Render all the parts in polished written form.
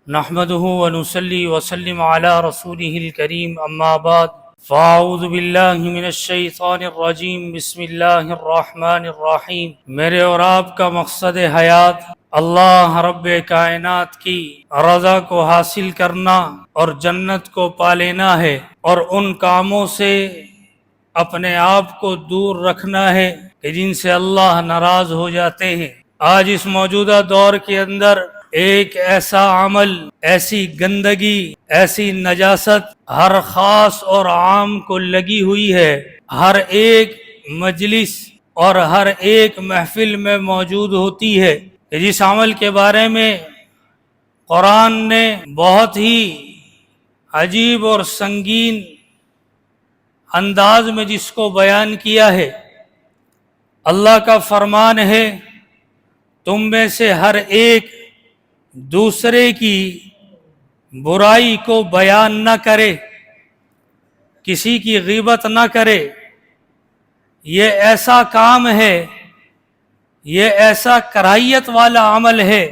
نحمده ونصلي وسلم على رسوله الكريم اما بعد فاعوذ باللہ من الشیطان الرجیم بسم اللہ الرحمن الرحیم۔ میرے اور آپ کا مقصد حیات اللہ رب کائنات کی رضا کو حاصل کرنا اور جنت کو پا لینا ہے، اور ان کاموں سے اپنے آپ کو دور رکھنا ہے کہ جن سے اللہ ناراض ہو جاتے ہیں۔ آج اس موجودہ دور کے اندر ایک ایسا عمل، ایسی گندگی، ایسی نجاست ہر خاص اور عام کو لگی ہوئی ہے، ہر ایک مجلس اور ہر ایک محفل میں موجود ہوتی ہے، کہ جس عمل کے بارے میں قرآن نے بہت ہی عجیب اور سنگین انداز میں جس کو بیان کیا ہے۔ اللہ کا فرمان ہے، تم میں سے ہر ایک دوسرے کی برائی کو بیان نہ کرے، کسی کی غیبت نہ کرے۔ یہ ایسا کام ہے، یہ ایسا کراہیت والا عمل ہے،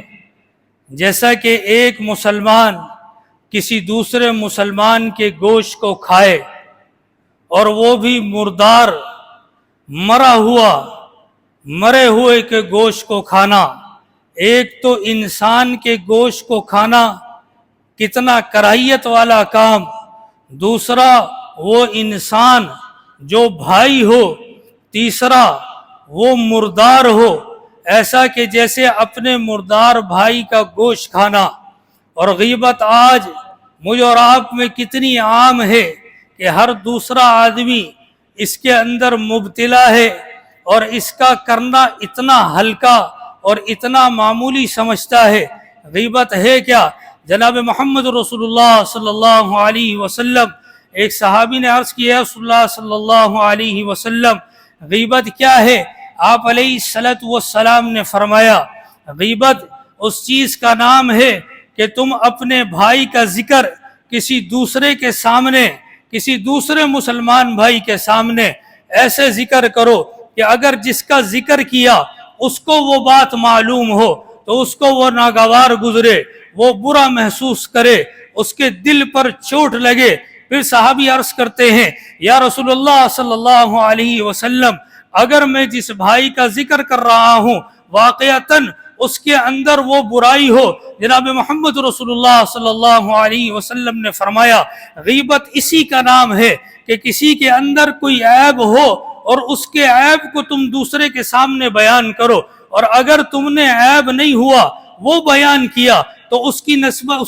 جیسا کہ ایک مسلمان کسی دوسرے مسلمان کے گوشت کو کھائے، اور وہ بھی مردار، مرے ہوئے کے گوشت کو کھانا۔ ایک تو انسان کے گوشت کو کھانا کتنا کراہیت والا کام، دوسرا وہ انسان جو بھائی ہو، تیسرا وہ مردار ہو، ایسا کہ جیسے اپنے مردار بھائی کا گوشت کھانا۔ اور غیبت آج مجھ اور آپ میں کتنی عام ہے کہ ہر دوسرا آدمی اس کے اندر مبتلا ہے، اور اس کا کرنا اتنا ہلکا اور اتنا معمولی سمجھتا ہے۔ غیبت ہے کیا؟ جناب محمد رسول اللہ صلی اللہ علیہ وسلم، ایک صحابی نے عرض کیا، رسول اللہ صلی اللہ علیہ وسلم غیبت کیا ہے؟ آپ علیہ الصلوۃ والسلام نے فرمایا، غیبت اس چیز کا نام ہے کہ تم اپنے بھائی کا ذکر کسی دوسرے کے سامنے، کسی دوسرے مسلمان بھائی کے سامنے ایسے ذکر کرو کہ اگر جس کا ذکر کیا اس کو وہ بات معلوم ہو تو اس کو وہ ناگوار گزرے، وہ برا محسوس کرے، اس کے دل پر چوٹ لگے۔ پھر صحابی عرض کرتے ہیں، یا رسول اللہ صلی اللہ علیہ وسلم، اگر میں جس بھائی کا ذکر کر رہا ہوں واقعتاً اس کے اندر وہ برائی ہو، جناب محمد رسول اللہ صلی اللہ علیہ وسلم نے فرمایا، غیبت اسی کا نام ہے کہ کسی کے اندر کوئی عیب ہو اور اس کے عیب کو تم دوسرے کے سامنے بیان کرو، اور اگر تم نے عیب نہیں ہوا وہ بیان کیا تو اس کی نسبت،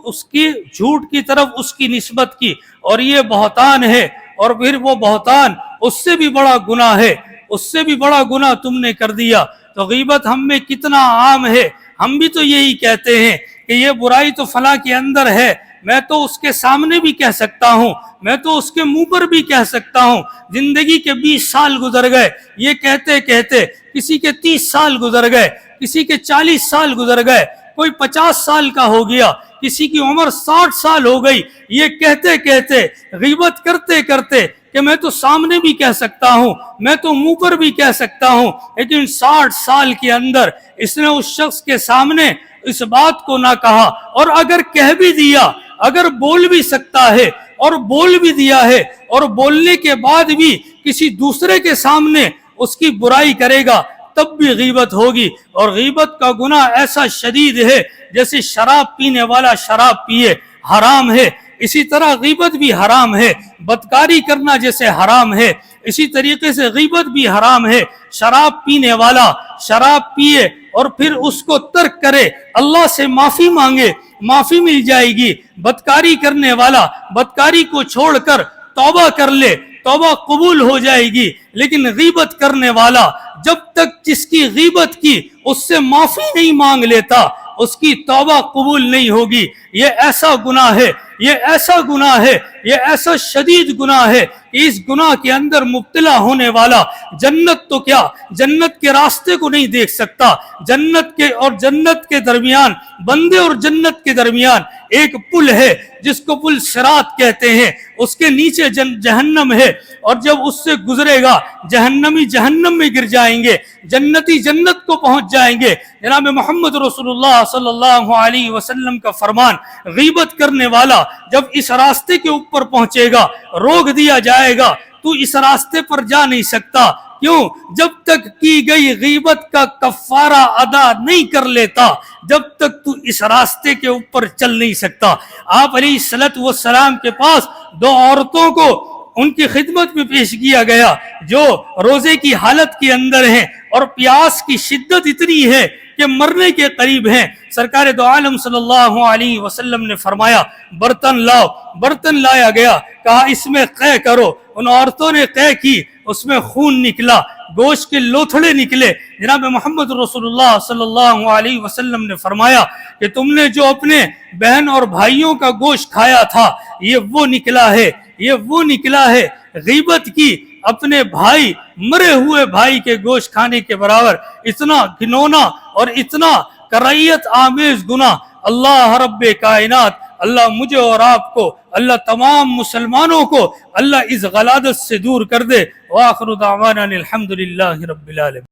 اس کی جھوٹ کی طرف اس کی نسبت کی، اور یہ بہتان ہے، اور پھر وہ بہتان اس سے بھی بڑا گناہ ہے، اس سے بھی بڑا گناہ تم نے کر دیا۔ تو غیبت ہم میں کتنا عام ہے، ہم بھی تو یہی کہتے ہیں کہ یہ برائی تو فلاں کے اندر ہے، میں تو اس کے سامنے بھی کہہ سکتا ہوں، میں تو اس کے منہ پر بھی کہہ سکتا ہوں۔ زندگی کے 20 سال گزر گئے یہ کہتے کہتے، کسی کے 30 سال گزر گئے، کسی کے 40 سال گزر گئے، کوئی 50 سال کا ہو گیا، کسی کی عمر 60 سال ہو گئی، یہ کہتے کہتے، غیبت کرتے کرتے کہ میں تو سامنے بھی کہہ سکتا ہوں، میں تو منہ پر بھی کہہ سکتا ہوں، لیکن 60 سال کے اندر اس نے اس شخص کے سامنے اس بات کو نہ کہا، اور اگر کہہ بھی دیا، اگر بول بھی سکتا ہے اور بول بھی دیا ہے، اور بولنے کے بعد بھی کسی دوسرے کے سامنے اس کی برائی کرے گا، تب بھی غیبت ہوگی۔ اور غیبت کا گناہ ایسا شدید ہے جیسے شراب پینے والا شراب پیے، حرام ہے، اسی طرح غیبت بھی حرام ہے۔ بدکاری کرنا جیسے حرام ہے، اسی طریقے سے غیبت بھی حرام ہے۔ شراب پینے والا شراب پیے اور پھر اس کو ترک کرے، اللہ سے معافی مانگے، معافی مل جائے گی۔ بدکاری کرنے والا بدکاری کو چھوڑ کر توبہ کر لے، توبہ قبول ہو جائے گی۔ لیکن غیبت کرنے والا جب تک جس کی غیبت کی اس سے معافی نہیں مانگ لیتا، اس کی توبہ قبول نہیں ہوگی۔ یہ ایسا گناہ ہے، یہ ایسا گناہ ہے یہ ایسا شدید گناہ ہے کہ اس گناہ کے اندر مبتلا ہونے والا جنت تو کیا جنت کے راستے کو نہیں دیکھ سکتا. جنت کے درمیان بندے اور جنت کے درمیان ایک پل ہے جس کو پل صراط کہتے ہیں, اس کے نیچے جہنم ہے, اور جب اس سے گزرے گا جہنمی جہنم میں گر جائیں گے, جنتی جنت کو پہنچ جائیں گے. جناب محمد رسول اللہ صلی اللہ علیہ وسلم کا فرمان, غیبت کرنے والا جب اس راستے کے اوپر پہنچے گا روک دیا جائے گا, تو اس راستے پر جا نہیں سکتا. کیوں؟ جب تک کی گئی غیبت کا کفارہ ادا نہیں کر لیتا جب تک تو اس راستے کے اوپر چل نہیں سکتا. آپ علیہ السلام کے پاس دو عورتوں کو ان کی خدمت میں پیش کیا گیا جو روزے کی حالت کے اندر ہیں اور پیاس کی شدت اتنی ہے کہ مرنے کے قریب ہیں. سرکار دو عالم صلی اللہ علیہ وسلم نے فرمایا برتن لاؤ. برتن لایا گیا, کہا اس میں قے کرو. ان عورتوں نے قے کی, اس میں خون نکلا, گوشت کے لوتھڑے نکلے. جناب محمد رسول اللہ صلی اللہ علیہ وسلم نے فرمایا کہ تم نے جو اپنے بہن اور بھائیوں کا گوشت کھایا تھا یہ وہ نکلا ہے, یہ وہ نکلا ہے. غیبت کی اپنے بھائی مرے ہوئے بھائی کے گوشت کھانے کے برابر اتنا گھنونا اور اتنا کراہیت آمیز گناہ اللہ رب کائنات, اللہ مجھے اور آپ کو, اللہ تمام مسلمانوں کو اللہ اس غلادت سے دور کر دے. وآخر دعوانا الحمدللہ رب العالمین.